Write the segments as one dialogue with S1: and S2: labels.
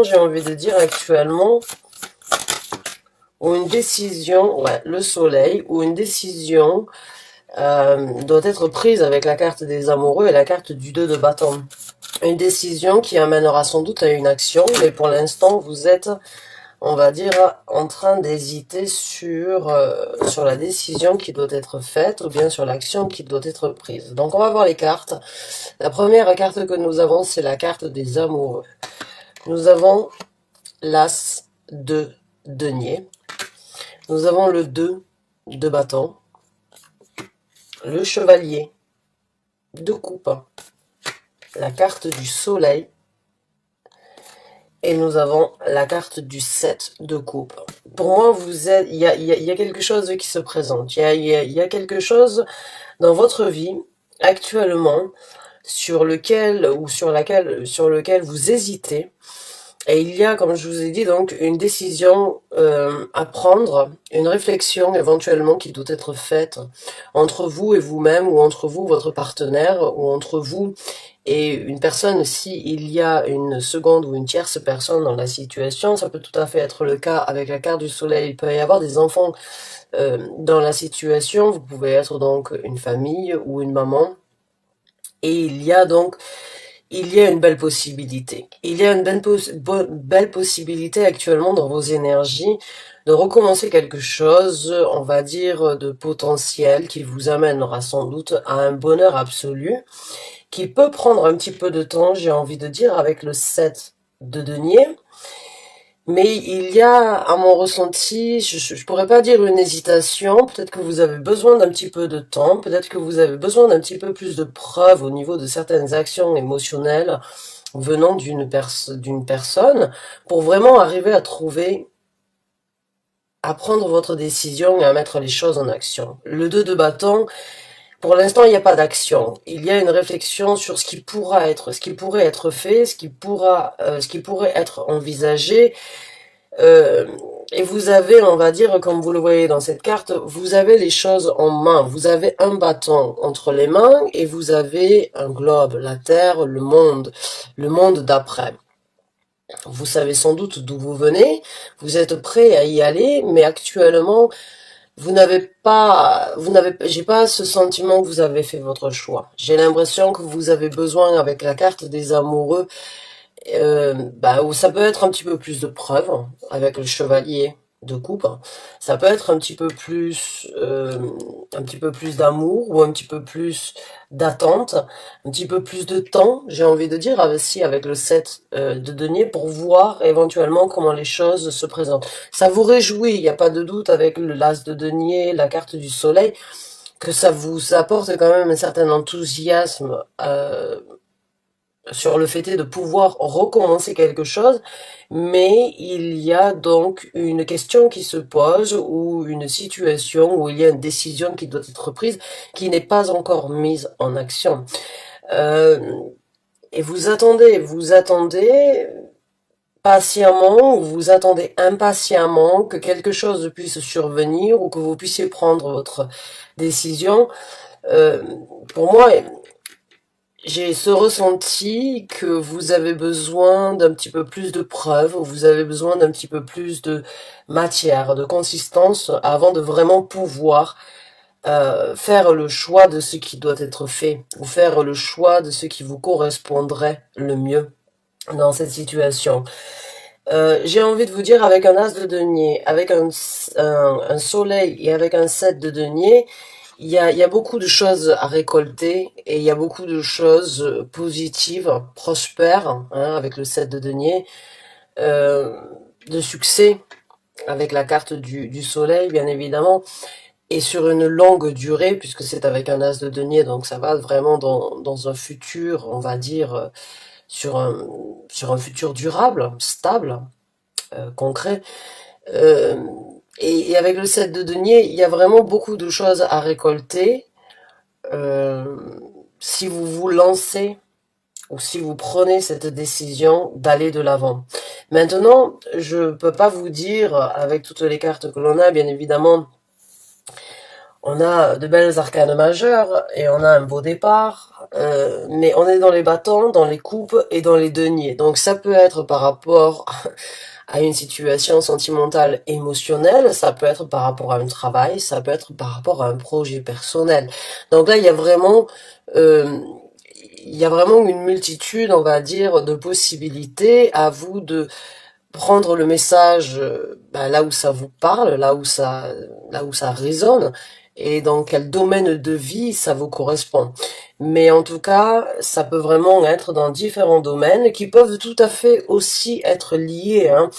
S1: situation, j'ai envie de dire actuellement, où une décision, ouais, le soleil, où une décision doit être prise avec la carte des amoureux et la carte du 2 de bâton. Une décision qui amènera sans doute à une action, mais pour l'instant, vous êtes, on va dire, en train d'hésiter sur la décision qui doit être faite ou bien sur l'action qui doit être prise. Donc on va voir les cartes. La première carte que nous avons, c'est la carte des amoureux. Nous avons l'As de denier. Nous avons le 2 de bâton. Le chevalier de coupe. La carte du soleil. Et nous avons la carte du 7 de coupe. Pour moi, vous êtes, il y a quelque chose qui se présente. Il y a quelque chose dans votre vie actuellement sur lequel vous hésitez. Et il y a, comme je vous ai dit, donc une décision à prendre, une réflexion éventuellement qui doit être faite entre vous et vous-même, ou entre vous, votre partenaire, ou entre vous et une personne. Si il y a une seconde ou une tierce personne dans la situation, ça peut tout à fait être le cas avec la carte du soleil. Il peut y avoir des enfants dans la situation. Vous pouvez être donc une famille ou une maman. Et il y a une belle possibilité. Il y a une belle possibilité actuellement dans vos énergies de recommencer quelque chose, on va dire, de potentiel qui vous amènera sans doute à un bonheur absolu, qui peut prendre un petit peu de temps, j'ai envie de dire, avec le 7 de denier. Mais il y a, à mon ressenti, je pourrais pas dire une hésitation, peut-être que vous avez besoin d'un petit peu de temps, peut-être que vous avez besoin d'un petit peu plus de preuves au niveau de certaines actions émotionnelles venant d'une personne, pour vraiment arriver à prendre votre décision et à mettre les choses en action. Le 2 de bâton, pour l'instant, il n'y a pas d'action. Il y a une réflexion sur ce qui pourrait être fait, ce qui pourrait être envisagé. Et vous avez, on va dire, comme vous le voyez dans cette carte, vous avez les choses en main. Vous avez un bâton entre les mains et vous avez un globe, la Terre, le monde d'après. Vous savez sans doute d'où vous venez, vous êtes prêt à y aller, mais actuellement, j'ai pas ce sentiment que vous avez fait votre choix. J'ai l'impression que vous avez besoin, avec la carte des amoureux, où ça peut être un petit peu plus de preuves, avec le chevalier de coupe. Ça peut être un petit peu plus d'amour, ou un petit peu plus d'attente, un petit peu plus de temps, j'ai envie de dire, avec le 7 de denier, pour voir éventuellement comment les choses se présentent. Ça vous réjouit, il n'y a pas de doute, avec l'As de denier, la carte du soleil, que ça vous apporte quand même un certain enthousiasme sur le fait de pouvoir recommencer quelque chose, mais il y a donc une question qui se pose, ou une situation où il y a une décision qui doit être prise, qui n'est pas encore mise en action. Et vous attendez patiemment, ou vous attendez impatiemment que quelque chose puisse survenir, ou que vous puissiez prendre votre décision. Pour moi, j'ai ce ressenti que vous avez besoin d'un petit peu plus de preuves, vous avez besoin d'un petit peu plus de matière, de consistance, avant de vraiment pouvoir faire le choix de ce qui doit être fait, ou faire le choix de ce qui vous correspondrait le mieux dans cette situation. J'ai envie de vous dire, avec un As de denier, avec un soleil et avec un 7 de denier, il y a beaucoup de choses à récolter, et il y a beaucoup de choses positives, prospères, hein, avec le 7 de denier, de succès, avec la carte du soleil, bien évidemment, et sur une longue durée, puisque c'est avec un As de denier, donc ça va vraiment dans un futur, on va dire, sur un futur durable, stable, concret. Et avec le 7 de denier, il y a vraiment beaucoup de choses à récolter si vous vous lancez, ou si vous prenez cette décision d'aller de l'avant. Maintenant, je peux pas vous dire, avec toutes les cartes que l'on a, bien évidemment, On a de belles arcanes majeures et on a un beau départ, mais on est dans les bâtons, dans les coupes et dans les deniers. Donc ça peut être par rapport à une situation sentimentale, émotionnelle, ça peut être par rapport à un travail, ça peut être par rapport à un projet personnel. Donc là, euh, il y a vraiment une multitude, on va dire, de possibilités. À vous de prendre le message là où ça vous parle, là où ça résonne, et dans quel domaine de vie ça vous correspond. Mais en tout cas, ça peut vraiment être dans différents domaines qui peuvent tout à fait aussi être liés, hein.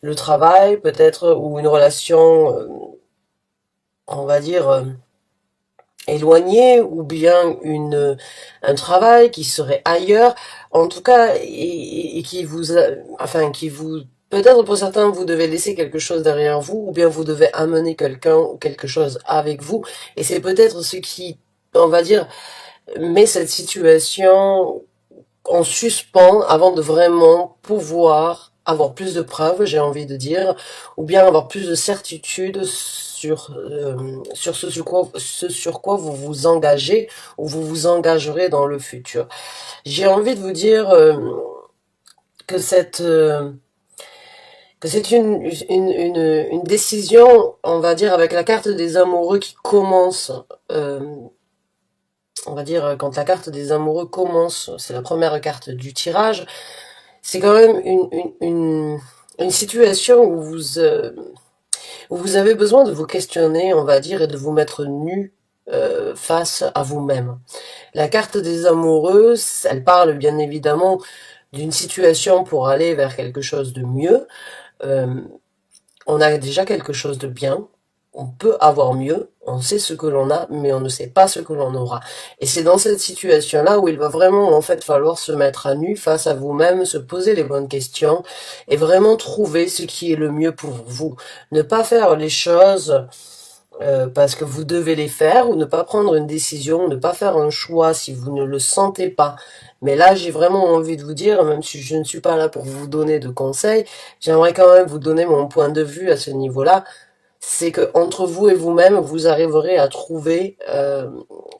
S1: Le travail peut-être, ou une relation, on va dire, éloignée, ou bien un travail qui serait ailleurs, en tout cas, et qui qui vous, peut-être pour certains, vous devez laisser quelque chose derrière vous, ou bien vous devez amener quelqu'un ou quelque chose avec vous, et c'est peut-être ce qui, on va dire, met cette situation en suspens avant de vraiment pouvoir avoir plus de preuves, j'ai envie de dire, ou bien avoir plus de certitude sur ce sur quoi vous vous engagez ou vous vous engagerez dans le futur. J'ai envie de vous dire que c'est une décision, on va dire, avec la carte des amoureux qui commence, on va dire, quand la carte des amoureux commence, c'est la première carte du tirage, c'est quand même une situation où vous avez besoin de vous questionner, on va dire, et de vous mettre nu face à vous-même. La carte des amoureux, elle parle bien évidemment d'une situation pour aller vers quelque chose de mieux. Euh, on a déjà quelque chose de bien, on peut avoir mieux, on sait ce que l'on a, mais on ne sait pas ce que l'on aura. Et c'est dans cette situation-là où il va vraiment, en fait, falloir se mettre à nu face à vous-même, se poser les bonnes questions, et vraiment trouver ce qui est le mieux pour vous. Ne pas faire les choses parce que vous devez les faire, ou ne pas prendre une décision, ne pas faire un choix si vous ne le sentez pas. Mais là, j'ai vraiment envie de vous dire, même si je ne suis pas là pour vous donner de conseils, j'aimerais quand même vous donner mon point de vue à ce niveau-là. C'est que entre vous et vous-même, vous arriverez à trouver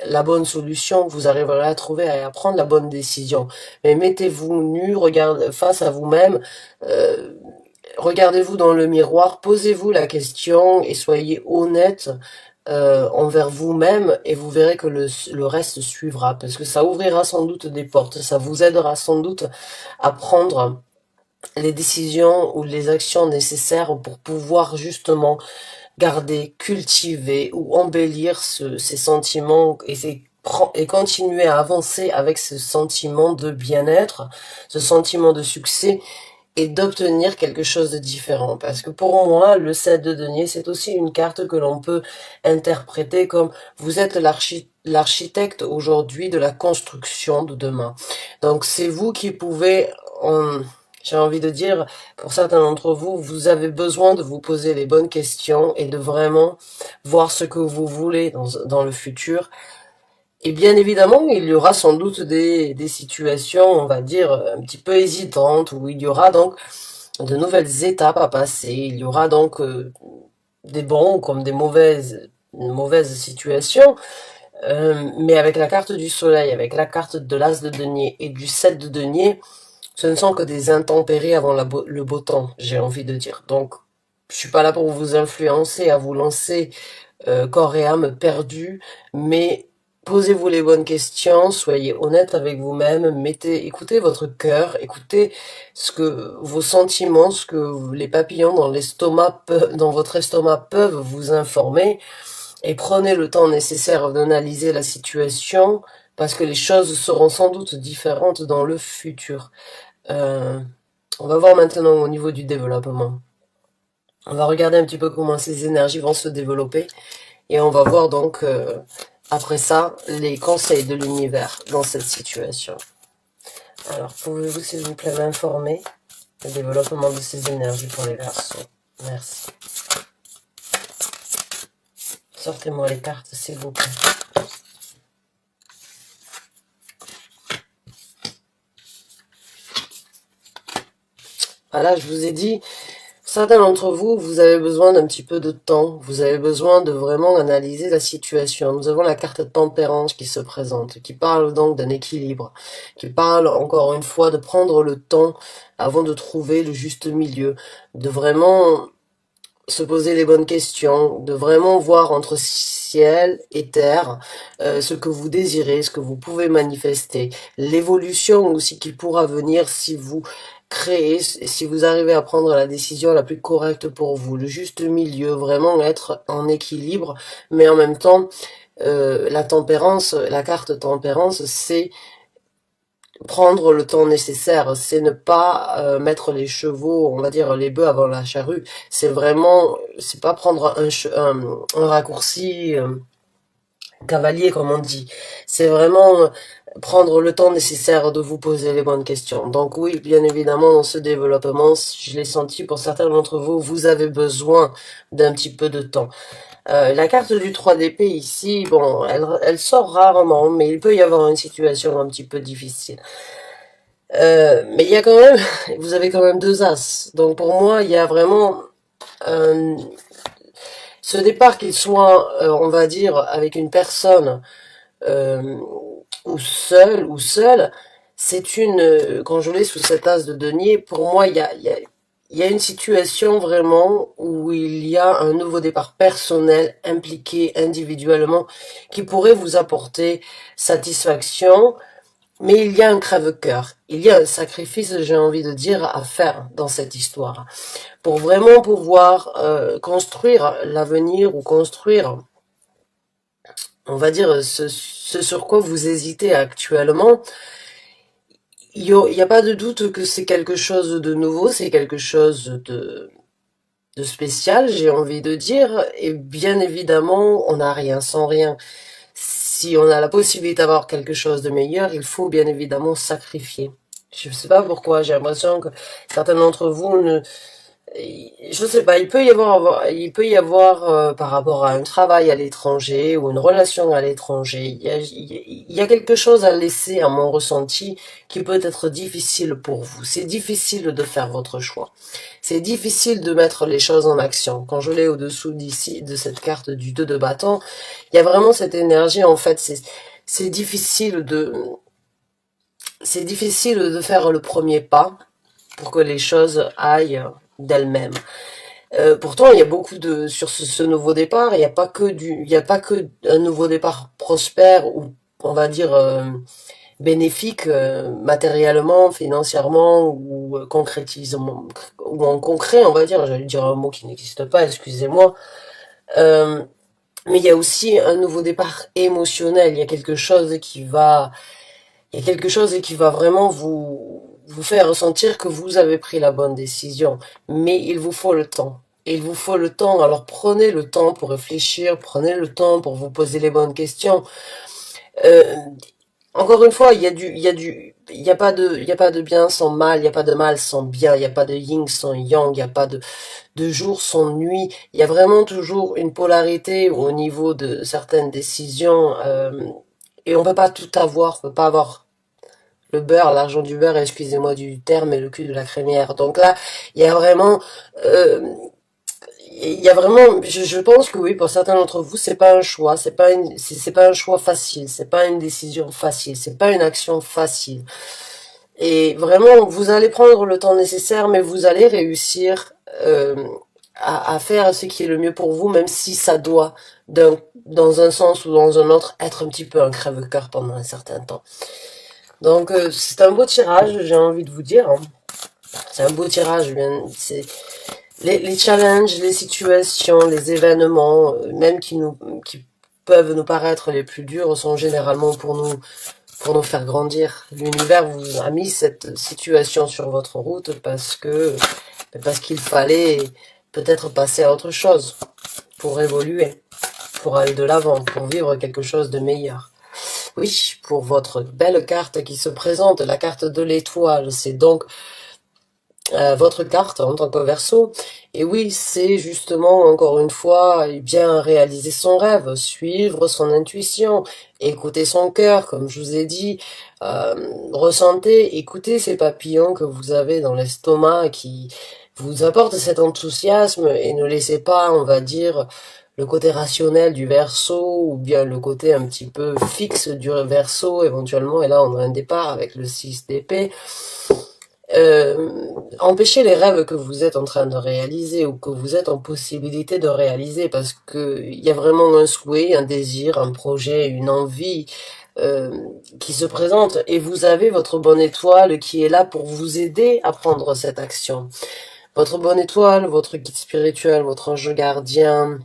S1: la bonne solution, vous arriverez à trouver à prendre la bonne décision. Mais mettez-vous nu, regardez face à vous-même, euh, regardez-vous dans le miroir, posez-vous la question et soyez honnête envers vous-même, et vous verrez que le reste suivra, parce que ça ouvrira sans doute des portes, ça vous aidera sans doute à prendre les décisions ou les actions nécessaires pour pouvoir justement garder, cultiver ou embellir ces sentiments, et continuer à avancer avec ce sentiment de bien-être, ce sentiment de succès, et d'obtenir quelque chose de différent. Parce que pour moi, le 7 de denier, c'est aussi une carte que l'on peut interpréter comme vous êtes l'architecte aujourd'hui de la construction de demain. Donc c'est vous qui pouvez, j'ai envie de dire, pour certains d'entre vous, vous avez besoin de vous poser les bonnes questions et de vraiment voir ce que vous voulez dans le futur. Et bien évidemment, il y aura sans doute des situations, on va dire, un petit peu hésitantes, où il y aura donc de nouvelles étapes à passer. Il y aura donc des bons comme des mauvaises situations. Mais avec la carte du soleil, avec la carte de l'as de denier et du 7 de denier, ce ne sont que des intempéries avant le beau temps, j'ai envie de dire. Donc, je suis pas là pour vous influencer, à vous lancer corps et âme perdu, mais posez-vous les bonnes questions, soyez honnête avec vous-même, écoutez votre cœur, écoutez ce que vos sentiments, ce que les papillons dans votre estomac peuvent vous informer, et prenez le temps nécessaire d'analyser la situation, parce que les choses seront sans doute différentes dans le futur. Euh, on va voir maintenant au niveau du développement. On va regarder un petit peu comment ces énergies vont se développer. Et on va voir donc, après ça, les conseils de l'univers dans cette situation. Alors, pouvez-vous s'il vous plaît m'informer le développement de ces énergies pour les Verseaux? Merci. Sortez-moi les cartes, s'il vous plaît. Voilà, je vous ai dit, Certains d'entre vous, vous avez besoin d'un petit peu de temps, vous avez besoin de vraiment analyser la situation. Nous avons la carte tempérance qui se présente, qui parle donc d'un équilibre, qui parle encore une fois de prendre le temps avant de trouver le juste milieu, de vraiment se poser les bonnes questions, de vraiment voir entre ciel et terre ce que vous désirez, ce que vous pouvez manifester, l'évolution aussi qui pourra venir si vous créez, si vous arrivez à prendre la décision la plus correcte pour vous, le juste milieu, vraiment être en équilibre, mais en même temps, la tempérance, la carte tempérance, c'est prendre le temps nécessaire, c'est ne pas mettre les chevaux, on va dire les bœufs avant la charrue. C'est vraiment, c'est pas prendre un raccourci cavalier comme on dit. C'est vraiment prendre le temps nécessaire de vous poser les bonnes questions. Donc oui, bien évidemment, dans ce développement, je l'ai senti pour certains d'entre vous, vous avez besoin d'un petit peu de temps. La carte du 3 d'épée ici, bon, elle sort rarement, mais il peut y avoir une situation un petit peu difficile. Mais il y a quand même, vous avez quand même 2 as. Donc pour moi, il y a vraiment ce départ qu'il soit, on va dire, avec une personne euh, ou seul, c'est une, quand je l'ai sous cet as de denier, pour moi, il y a une situation vraiment où il y a un nouveau départ personnel, impliqué individuellement, qui pourrait vous apporter satisfaction, mais il y a un crève-cœur, il y a un sacrifice, j'ai envie de dire, à faire dans cette histoire, pour vraiment pouvoir construire l'avenir ou construire, on va dire, ce sur quoi vous hésitez actuellement. Il y a pas de doute que c'est quelque chose de nouveau, c'est quelque chose de spécial, j'ai envie de dire, et bien évidemment, on n'a rien sans rien. Si on a la possibilité d'avoir quelque chose de meilleur, il faut bien évidemment sacrifier. Je ne sais pas pourquoi, j'ai l'impression que certains d'entre vous ne, je sais pas, il peut y avoir par rapport à un travail à l'étranger ou une relation à l'étranger, il y a quelque chose à laisser à mon ressenti qui peut être difficile pour vous. C'est difficile de faire votre choix. C'est difficile de mettre les choses en action. Quand je l'ai au-dessous d'ici, de cette carte du 2 de bâton, il y a vraiment cette énergie, en fait, c'est difficile de, c'est difficile de faire le premier pas pour que les choses aillent d'elles-mêmes. Pourtant, il y a beaucoup de sur ce nouveau départ. Il n'y a pas que un nouveau départ prospère ou on va dire bénéfique matériellement, financièrement ou concrétisement ou en concret, on va dire. J'allais dire un mot qui n'existe pas, excusez-moi. Euh, mais il y a aussi un nouveau départ émotionnel. Il y a quelque chose qui va vraiment vous faire ressentir que vous avez pris la bonne décision. Mais il vous faut le temps. Il vous faut le temps. Alors prenez le temps pour réfléchir, prenez le temps pour vous poser les bonnes questions. Euh, Encore une fois, il y a pas de bien sans mal, il y a pas de mal sans bien, il n'y a pas de yin sans yang, il n'y a pas de jour sans nuit. Il y a vraiment toujours une polarité au niveau de certaines décisions, et on peut pas tout avoir, on peut pas avoir le beurre, l'argent du beurre, excusez-moi du terme, et le cul de la crémière. Donc là, il y a vraiment, euh, il y a vraiment, je pense que oui, pour certains d'entre vous, c'est pas un choix, c'est pas un choix facile, c'est pas une décision facile, c'est pas une action facile. Et vraiment, vous allez prendre le temps nécessaire, mais vous allez réussir à faire ce qui est le mieux pour vous, même si ça doit, dans un sens ou dans un autre, être un petit peu un crève-cœur pendant un certain temps. Donc c'est un beau tirage, j'ai envie de vous dire, hein. C'est un beau tirage, bien. C'est les challenges, les situations, les événements, même qui peuvent nous paraître les plus durs, sont généralement pour nous faire grandir. L'univers vous a mis cette situation sur votre route parce qu'il fallait peut-être passer à autre chose pour évoluer, pour aller de l'avant, pour vivre quelque chose de meilleur. Oui, pour votre belle carte qui se présente, la carte de l'étoile, c'est donc votre carte en tant que Verseau. Et oui, c'est justement, encore une fois, bien réaliser son rêve, suivre son intuition, écouter son cœur, comme je vous ai dit, ressentez, écoutez ces papillons que vous avez dans l'estomac qui vous apporte cet enthousiasme et ne laissez pas, on va dire, le côté rationnel du Verseau ou bien le côté un petit peu fixe du Verseau éventuellement, et là on a un départ avec le 6 d'épée, empêcher les rêves que vous êtes en train de réaliser ou que vous êtes en possibilité de réaliser, parce que il y a vraiment un souhait, un désir, un projet, une envie euh, qui se présente, et vous avez votre bonne étoile qui est là pour vous aider à prendre cette action. Votre bonne étoile, votre guide spirituel, votre ange gardien,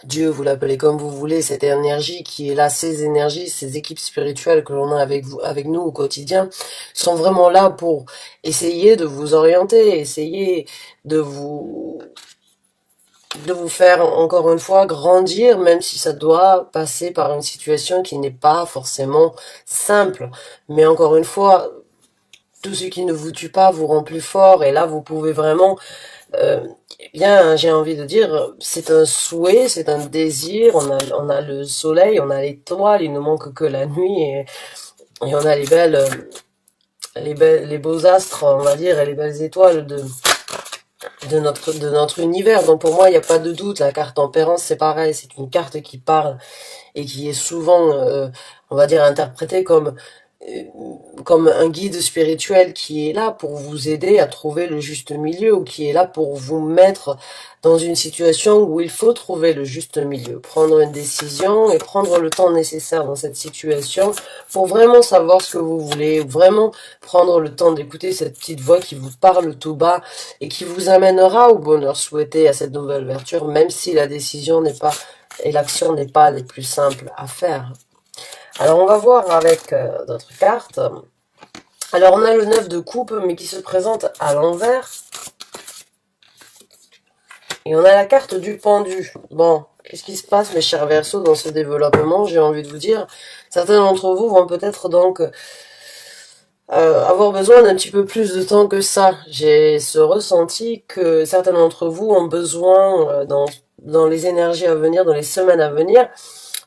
S1: Dieu, vous l'appelez comme vous voulez, cette énergie qui est là, ces énergies, ces équipes spirituelles que l'on a avec vous, avec nous au quotidien, sont vraiment là pour essayer de vous orienter, essayer de vous, de vous faire encore une fois grandir, même si ça doit passer par une situation qui n'est pas forcément simple. Mais encore une fois, tout ce qui ne vous tue pas vous rend plus fort, et là vous pouvez vraiment bien, j'ai envie de dire, c'est un souhait, c'est un désir, on a le soleil, on a l'étoile, il ne manque que la nuit, et on a les beaux astres, on va dire, et les belles étoiles de notre univers. Donc pour moi, il n'y a pas de doute, la carte tempérance, c'est pareil, c'est une carte qui parle et qui est souvent, on va dire, interprétée euh, comme un guide spirituel qui est là pour vous aider à trouver le juste milieu, ou qui est là pour vous mettre dans une situation où il faut trouver le juste milieu, prendre une décision et prendre le temps nécessaire dans cette situation pour vraiment savoir ce que vous voulez, ou vraiment prendre le temps d'écouter cette petite voix qui vous parle tout bas et qui vous amènera au bonheur souhaité, à cette nouvelle ouverture, même si la décision n'est pas et l'action n'est pas les plus simples à faire. Alors on va voir avec d'autres cartes. Alors on a le 9 de coupe, mais qui se présente à l'envers. Et on a la carte du pendu. Bon, qu'est-ce qui se passe, mes chers Verseaux, dans ce développement? J'ai envie de vous dire, certains d'entre vous vont peut-être donc avoir besoin d'un petit peu plus de temps que ça. J'ai ce ressenti que certains d'entre vous ont besoin, dans les énergies à venir, dans les semaines à venir,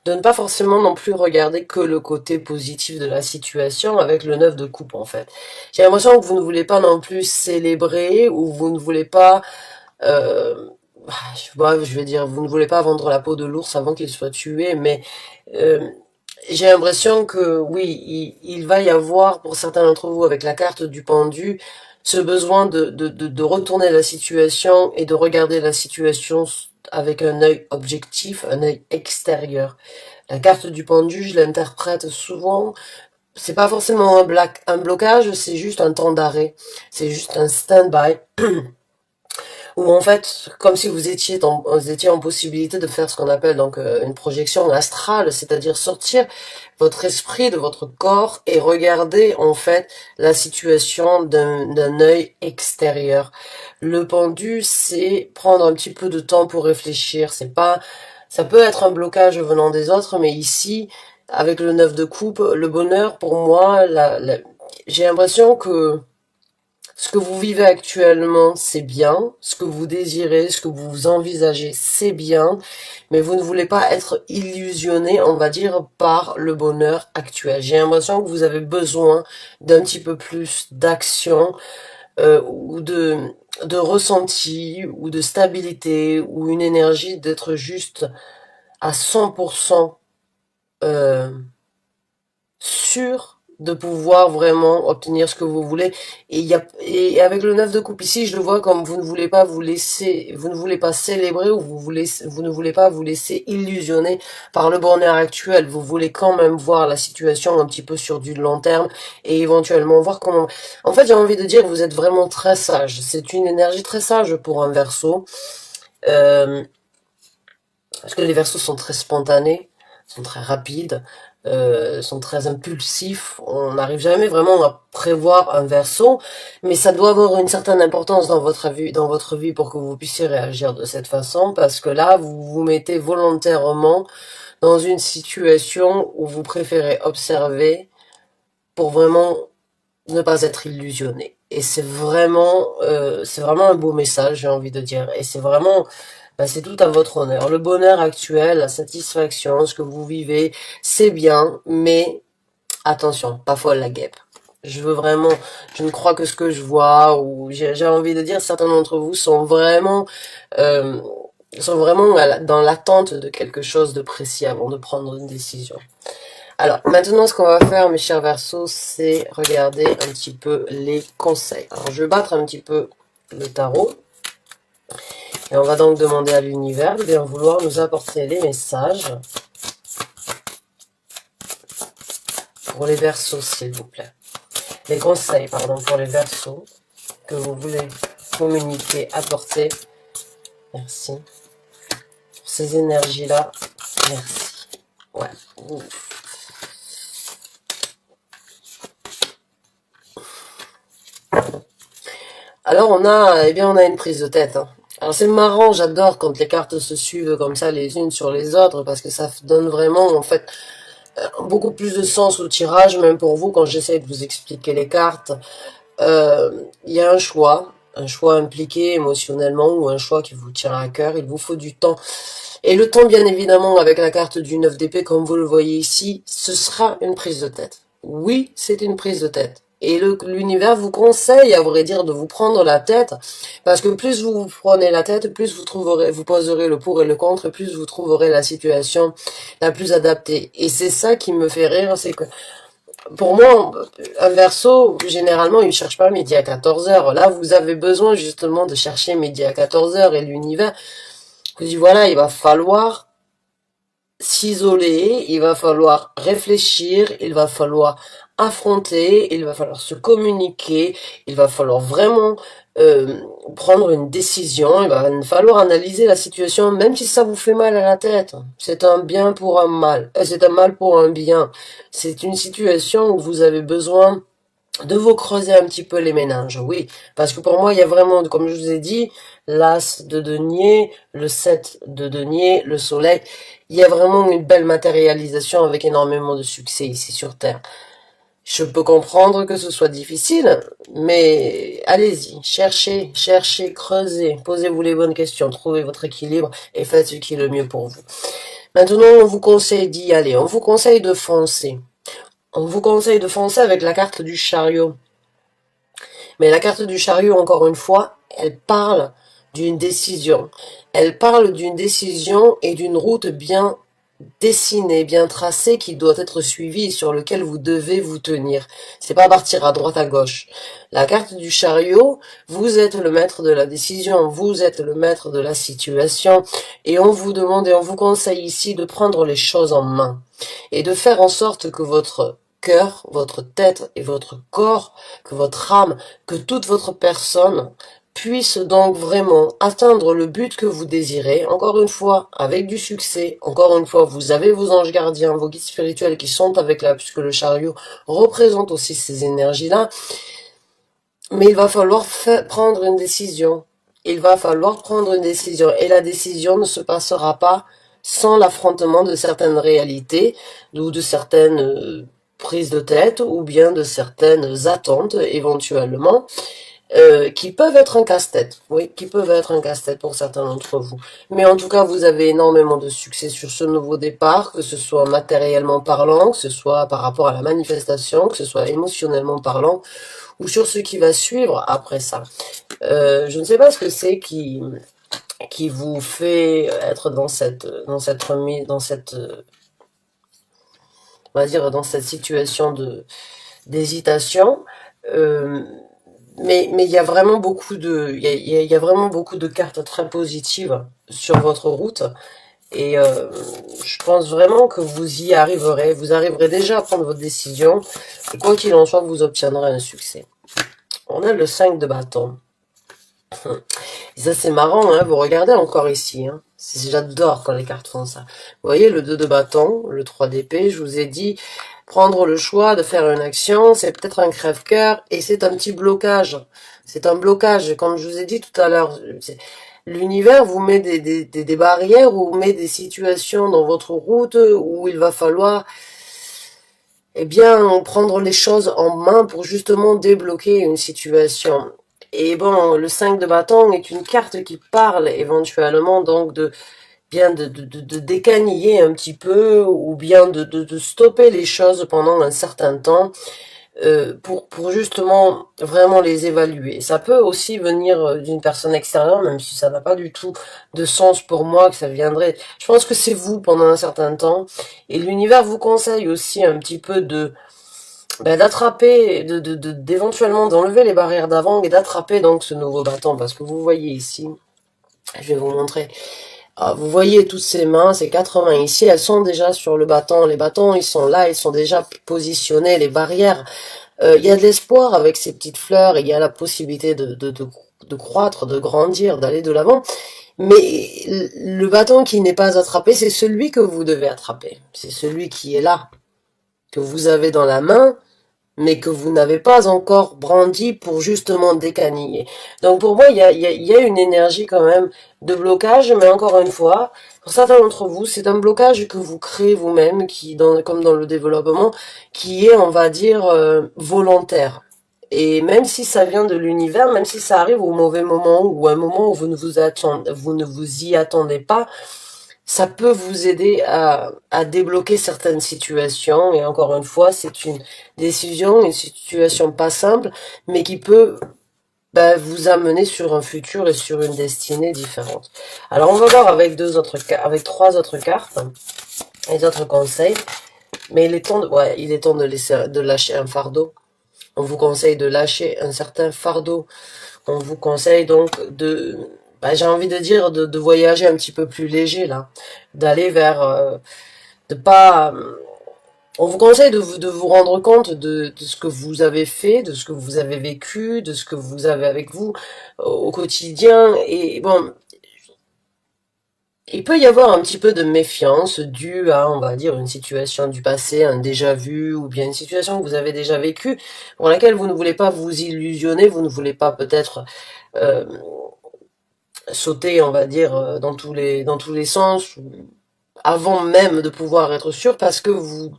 S1: de ne pas forcément non plus regarder que le côté positif de la situation avec le 9 de coupe, en fait. J'ai l'impression que vous ne voulez pas non plus célébrer, ou vous ne voulez pas, euh, je vais dire, vous ne voulez pas vendre la peau de l'ours avant qu'il soit tué, mais euh, j'ai l'impression que oui, il va y avoir pour certains d'entre vous, avec la carte du pendu, ce besoin de retourner la situation et de regarder la situation avec un œil objectif, un œil extérieur. La carte du pendu, je l'interprète souvent, c'est pas forcément un blocage, c'est juste un temps d'arrêt, c'est juste un stand-by, où en fait, comme si vous étiez en possibilité de faire ce qu'on appelle donc une projection astrale, c'est-à-dire sortir votre esprit de votre corps et regarder en fait la situation d'un œil extérieur. Le pendu, c'est prendre un petit peu de temps pour réfléchir. C'est pas, ça peut être un blocage venant des autres, mais ici, avec le 9 de coupe, le bonheur pour moi, j'ai l'impression que ce que vous vivez actuellement, c'est bien. Ce que vous désirez, ce que vous envisagez, c'est bien. Mais vous ne voulez pas être illusionné, on va dire, par le bonheur actuel. J'ai l'impression que vous avez besoin d'un petit peu plus d'action, ou de ressenti, ou de stabilité, ou une énergie d'être juste à 100% euh, sûr de pouvoir vraiment obtenir ce que vous voulez. Et avec le 9 de coupe ici, je le vois comme vous ne voulez pas vous laisser, vous ne voulez pas célébrer, ou vous ne voulez pas vous laisser illusionner par le bonheur actuel. Vous voulez quand même voir la situation un petit peu sur du long terme, et éventuellement voir comment... En fait, j'ai envie de dire, vous êtes vraiment très sage. C'est une énergie très sage pour un Verseau. Euh, Parce que les Verseaux sont très spontanés, sont très rapides, sont très impulsifs. On n'arrive jamais vraiment à prévoir un Verseau, mais ça doit avoir une certaine importance dans votre vie pour que vous puissiez réagir de cette façon, parce que là, vous vous mettez volontairement dans une situation où vous préférez observer pour vraiment ne pas être illusionné. Et c'est vraiment un beau message, j'ai envie de dire. Et c'est vraiment, c'est tout à votre honneur. Le bonheur actuel, la satisfaction, ce que vous vivez, c'est bien, mais attention, pas folle la guêpe. Je veux vraiment, je ne crois que ce que je vois, ou j'ai envie de dire, certains d'entre vous euh, sont vraiment dans l'attente de quelque chose de précis avant de prendre une décision. Alors, maintenant, ce qu'on va faire, mes chers Verseaux, c'est regarder un petit peu les conseils. Alors, je vais battre un petit peu le tarot. Et on va donc demander à l'univers de bien vouloir nous apporter les messages pour les Verseaux, s'il vous plaît. Les conseils, pardon, pour les Verseaux que vous voulez communiquer, apporter. Merci. Pour ces énergies-là, merci. Ouais. Alors on a une prise de tête. Hein. Alors c'est marrant, j'adore quand les cartes se suivent comme ça les unes sur les autres parce que ça donne vraiment en fait beaucoup plus de sens au tirage, même pour vous quand j'essaie de vous expliquer les cartes. Il y a un choix impliqué émotionnellement ou un choix qui vous tient à cœur. Il vous faut du temps. Et le temps, bien évidemment, avec la carte du 9 d'épée, comme vous le voyez ici, ce sera une prise de tête. Oui, c'est une prise de tête. Et l'univers vous conseille, à vrai dire, de vous prendre la tête, parce que plus vous vous prenez la tête, plus vous poserez le pour et le contre, plus vous trouverez la situation la plus adaptée. Et c'est ça qui me fait rire, c'est que, pour moi, un Verseau, généralement, il ne cherche pas midi à 14 heures. Là, vous avez besoin, justement, de chercher midi à 14 heures, et l'univers vous dit, voilà, il va falloir s'isoler, il va falloir réfléchir, il va falloir affronter, il va falloir se communiquer, il va falloir vraiment prendre une décision, il va falloir analyser la situation, même si ça vous fait mal à la tête. C'est un bien pour un mal, c'est un mal pour un bien. C'est une situation où vous avez besoin de vous creuser un petit peu les méninges, oui. Parce que pour moi, il y a vraiment, comme je vous ai dit, l'as de denier, le 7 de denier, le soleil. Il y a vraiment une belle matérialisation avec énormément de succès ici sur Terre. Je peux comprendre que ce soit difficile, mais allez-y, cherchez, cherchez, creusez, posez-vous les bonnes questions, trouvez votre équilibre et faites ce qui est le mieux pour vous. Maintenant, on vous conseille d'y aller, on vous conseille de foncer. On vous conseille de foncer avec la carte du chariot. Mais la carte du chariot, encore une fois, elle parle d'une décision. Elle parle d'une décision et d'une route bien dessinée, bien tracée, qui doit être suivie et sur lequel vous devez vous tenir. C'est pas partir à droite à gauche. La carte du chariot, vous êtes le maître de la décision, vous êtes le maître de la situation, et on vous demande et on vous conseille ici de prendre les choses en main et de faire en sorte que votre cœur, votre tête et votre corps, que votre âme, que toute votre personne puisse donc vraiment atteindre le but que vous désirez, encore une fois, avec du succès. Encore une fois, vous avez vos anges gardiens, vos guides spirituels qui sont avec là, puisque le chariot représente aussi ces énergies-là. Mais il va falloir prendre une décision. Il va falloir prendre une décision. Et la décision ne se passera pas sans l'affrontement de certaines réalités, ou de certaines prises de tête, ou bien de certaines attentes, éventuellement, qui peuvent être un casse-tête. Oui, qui peuvent être un casse-tête pour certains d'entre vous. Mais en tout cas, vous avez énormément de succès sur ce nouveau départ, que ce soit matériellement parlant, que ce soit par rapport à la manifestation, que ce soit émotionnellement parlant, ou sur ce qui va suivre après ça. Je ne sais pas ce que c'est qui vous fait être dans cette remise, on va dire, dans cette situation d'hésitation. Mais il y a vraiment il y a vraiment beaucoup de cartes très positives sur votre route. Et je pense vraiment que vous y arriverez. Vous arriverez déjà à prendre votre décision. Et quoi qu'il en soit, vous obtiendrez un succès. On a le 5 de bâton. Et ça, c'est marrant, hein, vous regardez encore ici. Hein. J'adore quand les cartes font ça. Vous voyez, le 2 de bâton, le 3 d'épée, je vous ai dit, prendre le choix de faire une action, c'est peut-être un crève-cœur, et c'est un petit blocage. C'est un blocage, comme je vous ai dit tout à l'heure. L'univers vous met des barrières, ou met des situations dans votre route où il va falloir eh bien, prendre les choses en main pour justement débloquer une situation. Et bon, le 5 de bâton est une carte qui parle éventuellement donc de bien de décaniller un petit peu ou bien de stopper les choses pendant un certain temps. pour justement vraiment les évaluer. Ça peut aussi venir d'une personne extérieure, même si ça n'a pas du tout de sens pour moi, que ça viendrait. Je pense que c'est vous pendant un certain temps, et l'univers vous conseille aussi un petit peu de d'attraper, d'éventuellement d'enlever les barrières d'avant et d'attraper donc ce nouveau bâton, parce que vous voyez ici, je vais vous montrer. Ah, vous voyez toutes ces mains, ces 4 mains ici, elles sont déjà sur le bâton. Les bâtons, ils sont là, ils sont déjà positionnés, les barrières. Il y a de l'espoir avec ces petites fleurs, il y a la possibilité de croître, de grandir, d'aller de l'avant. Mais le bâton qui n'est pas attrapé, c'est celui que vous devez attraper. C'est celui qui est là, que vous avez dans la main, mais que vous n'avez pas encore brandi pour justement décaniller. Donc pour moi, il y a une énergie quand même de blocage, mais encore une fois, pour certains d'entre vous, c'est un blocage que vous créez vous-même, comme dans le développement, qui est, on va dire, volontaire. Et même si ça vient de l'univers, même si ça arrive au mauvais moment, ou à un moment où vous ne vous y attendez pas, ça peut vous aider à débloquer certaines situations. Et encore une fois, c'est une décision, une situation pas simple, mais qui peut vous amener sur un futur et sur une destinée différente. Alors on va voir avec avec 3 autres cartes, les autres conseils. Mais il est temps de lâcher un fardeau. On vous conseille de lâcher un certain fardeau. On vous conseille donc j'ai envie de dire, de voyager un petit peu plus léger, là. D'aller vers, de pas, on vous conseille de vous rendre compte de ce que vous avez fait, de ce que vous avez vécu, de ce que vous avez avec vous au quotidien. Et bon, il peut y avoir un petit peu de méfiance due à, on va dire, une situation du passé, un déjà-vu, ou bien une situation que vous avez déjà vécue, pour laquelle vous ne voulez pas vous illusionner, vous ne voulez pas peut-être euh, sauter, on va dire, dans tous les sens, avant même de pouvoir être sûr, parce que vous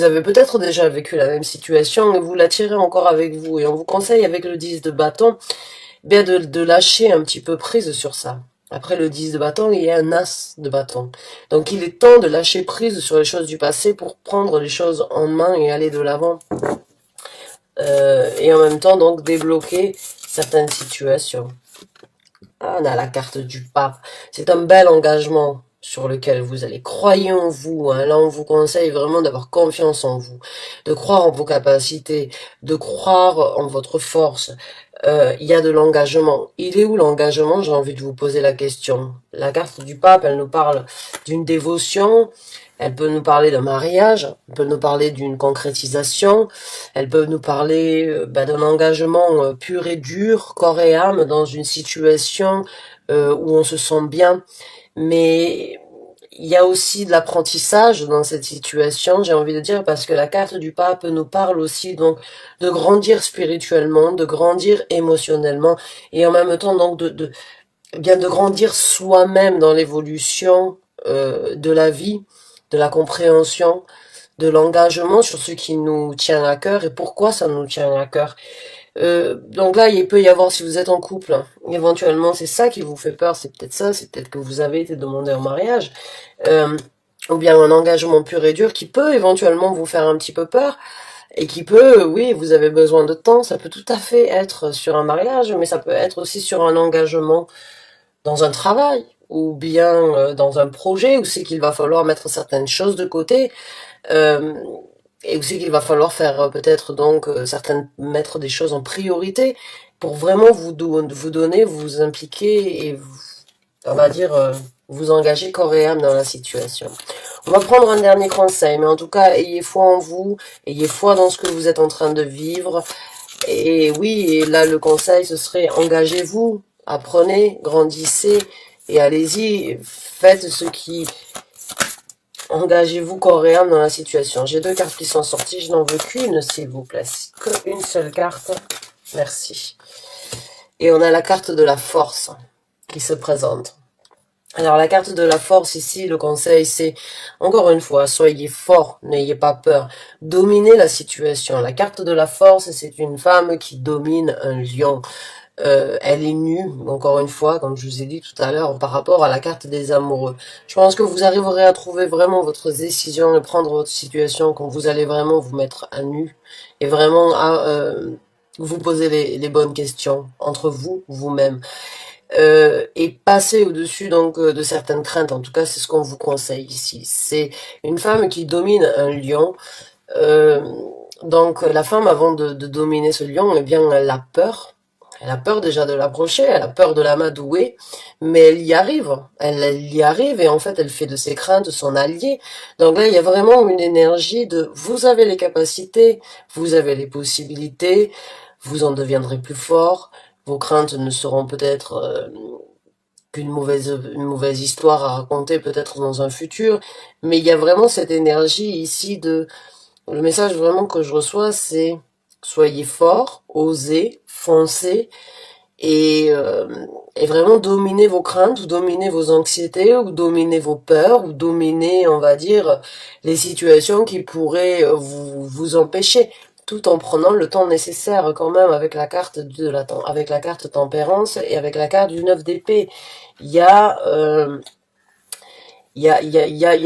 S1: avez peut-être déjà vécu la même situation et vous la tirez encore avec vous. Et on vous conseille avec le 10 de bâton, bien de lâcher un petit peu prise sur ça. Après le 10 de bâton, il y a un as de bâton. Donc il est temps de lâcher prise sur les choses du passé pour prendre les choses en main et aller de l'avant. Et en même temps, donc, débloquer certaines situations. Ah, on a la carte du pape. C'est un bel engagement sur lequel vous allez. Croyez en vous. Hein. Là, on vous conseille vraiment d'avoir confiance en vous, de croire en vos capacités, de croire en votre force. Il y a de l'engagement. Il est où l'engagement? J'ai envie de vous poser la question. La carte du pape, elle nous parle d'une dévotion. Elle peut nous parler d'un mariage, elle peut nous parler d'une concrétisation, elle peut nous parler d'un engagement pur et dur, corps et âme, dans une situation où on se sent bien. Mais il y a aussi de l'apprentissage dans cette situation, j'ai envie de dire, parce que la carte du pape nous parle aussi donc de grandir spirituellement, de grandir émotionnellement, et en même temps donc de grandir soi-même dans l'évolution de la vie, de la compréhension, de l'engagement sur ce qui nous tient à cœur et pourquoi ça nous tient à cœur. Donc là, il peut y avoir, si vous êtes en couple, hein, éventuellement, c'est ça qui vous fait peur, c'est peut-être ça, c'est peut-être que vous avez été demandé en mariage, ou bien un engagement pur et dur qui peut éventuellement vous faire un petit peu peur, et qui peut, oui, vous avez besoin de temps, ça peut tout à fait être sur un mariage, mais ça peut être aussi sur un engagement dans un travail, ou bien dans un projet, où c'est qu'il va falloir mettre certaines choses de côté, euh, et aussi qu'il va falloir faire peut-être donc mettre des choses en priorité pour vraiment vous donner, vous impliquer et on va dire vous engager corps et âme dans la situation. On va prendre un dernier conseil, mais en tout cas, ayez foi en vous, ayez foi dans ce que vous êtes en train de vivre. Et oui, et là le conseil ce serait engagez-vous, apprenez, grandissez et allez-y, faites ce qui engagez-vous corps et âme dans la situation. J'ai 2 cartes qui sont sorties, je n'en veux qu'une, s'il vous plaît. Qu'une seule carte. Merci. Et on a la carte de la force qui se présente. Alors la carte de la force ici, le conseil c'est, encore une fois, soyez fort, n'ayez pas peur, dominez la situation. La carte de la force, c'est une femme qui domine un lion. Elle est nue, encore une fois, comme je vous ai dit tout à l'heure, par rapport à la carte des amoureux. Je pense que vous arriverez à trouver vraiment votre décision et prendre votre situation quand vous allez vraiment vous mettre à nu et vraiment à vous poser les bonnes questions entre vous, vous-même. Et passer au-dessus donc de certaines craintes. En tout cas, c'est ce qu'on vous conseille ici. C'est une femme qui domine un lion. Euh, donc la femme, avant de dominer ce lion, eh bien, elle a peur. Elle a peur déjà de l'approcher, elle a peur de l'amadouer, mais elle y arrive. Elle y arrive et en fait, elle fait de ses craintes son allié. Donc là, il y a vraiment une énergie de vous avez les capacités, vous avez les possibilités, vous en deviendrez plus fort. Vos craintes ne seront peut-être une mauvaise histoire à raconter peut-être dans un futur, mais il y a vraiment cette énergie ici de le message vraiment que je reçois, c'est soyez forts, osez, foncez et vraiment dominez vos craintes ou dominez vos anxiétés ou dominez vos peurs ou dominez, on va dire, les situations qui pourraient vous empêcher tout en prenant le temps nécessaire quand même avec la carte avec la carte tempérance et avec la carte du 9 d'épée. Il y a il y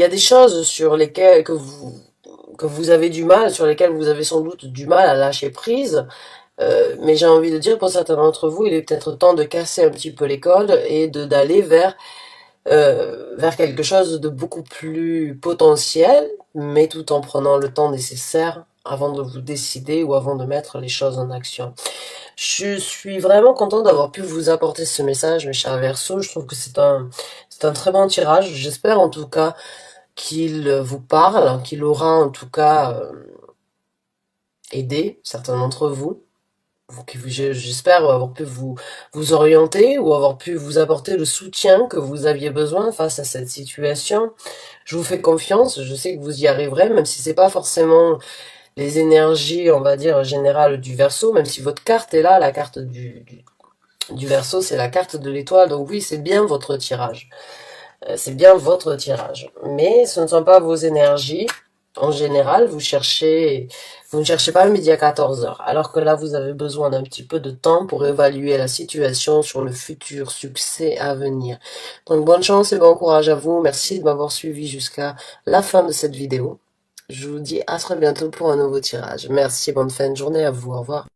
S1: a des choses sur lesquelles que vous avez du mal, sur lesquelles vous avez sans doute du mal à lâcher prise. Mais j'ai envie de dire pour certains d'entre vous, il est peut-être temps de casser un petit peu les codes et d'aller vers quelque chose de beaucoup plus potentiel, mais tout en prenant le temps nécessaire avant de vous décider ou avant de mettre les choses en action. Je suis vraiment contente d'avoir pu vous apporter ce message, mes chers Verseaux. Je trouve que c'est un très bon tirage. J'espère en tout cas qu'il vous parle, qu'il aura en tout cas aidé certains d'entre vous. J'espère avoir pu vous orienter ou avoir pu vous apporter le soutien que vous aviez besoin face à cette situation. Je vous fais confiance, je sais que vous y arriverez, même si c'est pas forcément les énergies, on va dire, générales du Verseau, même si votre carte est là, la carte du Verseau, c'est la carte de l'étoile, donc oui, c'est bien votre tirage. C'est bien votre tirage. Mais ce ne sont pas vos énergies. En général, vous ne cherchez pas le midi à 14 heures. Alors que là, vous avez besoin d'un petit peu de temps pour évaluer la situation sur le futur succès à venir. Donc, bonne chance et bon courage à vous. Merci de m'avoir suivi jusqu'à la fin de cette vidéo. Je vous dis à très bientôt pour un nouveau tirage. Merci, bonne fin de journée à vous. Au revoir.